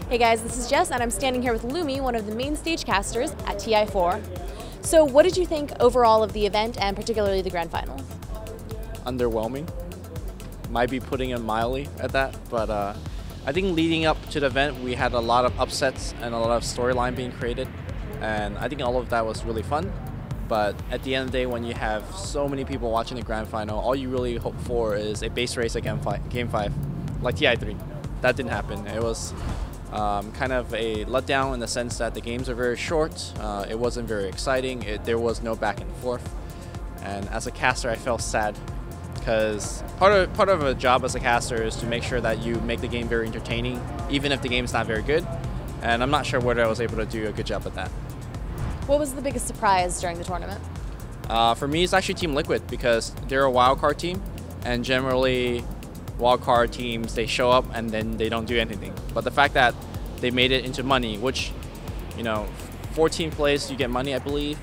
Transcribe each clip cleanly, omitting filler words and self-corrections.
Hey guys, this is Jess and I'm standing here with Lumi, one of the main stage casters at TI4. So what did you think overall of the event and particularly the grand final? Underwhelming. Might be putting it mildly at that, but I think leading up to the event we had a lot of upsets and a lot of storyline being created, and I think all of that was really fun. But at the end of the day, when you have so many people watching the grand final, all you really hope for is a base race at Game 5, like TI3. That didn't happen. It was kind of a letdown in the sense that the games are very short. It wasn't very exciting. There was no back and forth. And as a caster, I felt sad because part of a job as a caster is to make sure that you make the game very entertaining, even if the game's not very good. And I'm not sure whether I was able to do a good job at that. What was the biggest surprise during the tournament? For me, it's actually Team Liquid because they're a wildcard team, and generally wildcard teams, they show up and then they don't do anything. But the fact that they made it into money, which, you know, 14th place you get money, I believe.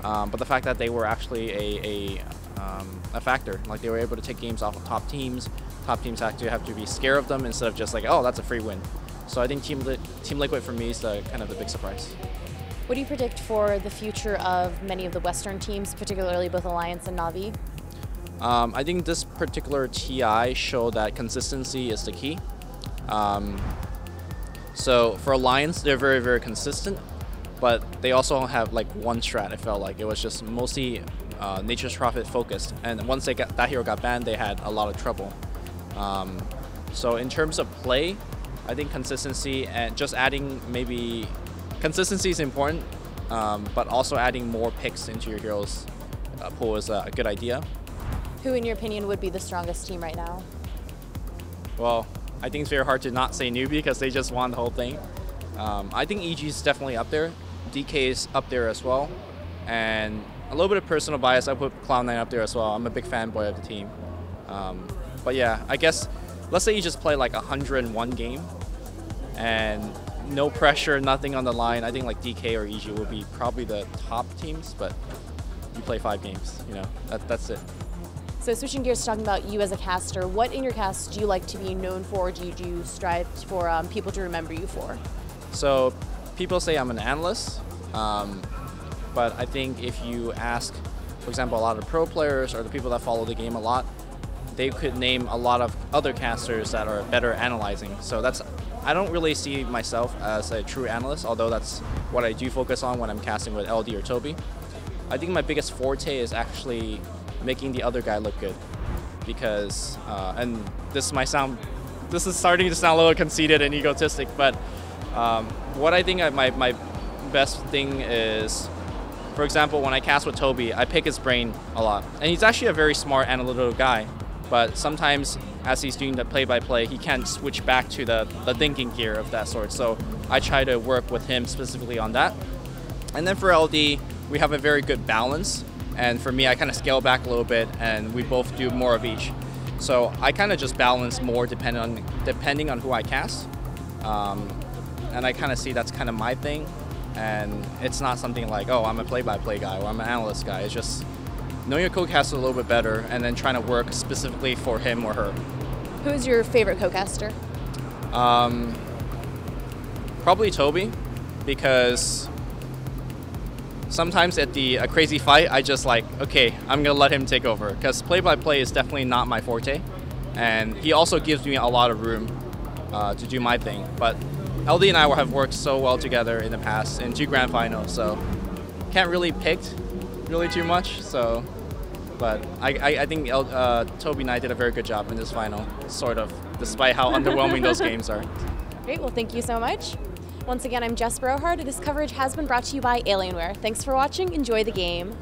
But the fact that they were actually a factor, like they were able to take games off of top teams. Top teams actually have to be scared of them instead of just like, oh, that's a free win. So I think Team Liquid for me is kind of the big surprise. What do you predict for the future of many of the Western teams, particularly both Alliance and Na'Vi? I think this particular TI showed that consistency is the key. So for Alliance, they're very, very consistent, but they also have like one strat. I felt like it was just mostly Nature's Prophet focused, and once that hero got banned, they had a lot of trouble. So in terms of play, I think consistency and just adding maybe consistency is important, but also adding more picks into your heroes pool is a good idea. Who, in your opinion, would be the strongest team right now? Well, I think it's very hard to not say Newbie because they just won the whole thing. I think EG is definitely up there. DK is up there as well. And a little bit of personal bias, I put Cloud9 up there as well. I'm a big fanboy of the team. But yeah, I guess, let's say you just play like 101 game and no pressure, nothing on the line. I think like DK or EG will be probably the top teams, but you play 5 games, you know, that's it. So switching gears to talking about you as a caster, what in your cast do you like to be known for? Do you strive for people to remember you for? So people say I'm an analyst, but I think if you ask, for example, a lot of pro players or the people that follow the game a lot, they could name a lot of other casters that are better analyzing. So I don't really see myself as a true analyst, although that's what I do focus on when I'm casting with LD or Toby. I think my biggest forte is actually making the other guy look good, because and this is starting to sound a little conceited and egotistic, but what I think my best thing is, for example, when I cast with Toby, I pick his brain a lot, and he's actually a very smart analytical guy, but sometimes as he's doing the play-by-play, he can't switch back to the thinking gear of that sort, so I try to work with him specifically on that. And then for LD, we have a very good balance. And for me, I kind of scale back a little bit, and we both do more of each. So I kind of just balance more depending on who I cast. And I kind of see that's kind of my thing. And it's not something like, oh, I'm a play-by-play guy or I'm an analyst guy. It's just knowing your co-caster a little bit better and then trying to work specifically for him or her. Who is your favorite co-caster? Probably Toby, because sometimes at a crazy fight, I just like, okay, I'm going to let him take over. Because play-by-play is definitely not my forte. And he also gives me a lot of room to do my thing. But LD and I have worked so well together in the past in 2 grand finals, so can't really pick really too much. So, but I think Toby and I did a very good job in this final, sort of, despite how underwhelming those games are. Great, well thank you so much. Once again, I'm Jess Brohard. This coverage has been brought to you by Alienware. Thanks for watching. Enjoy the game.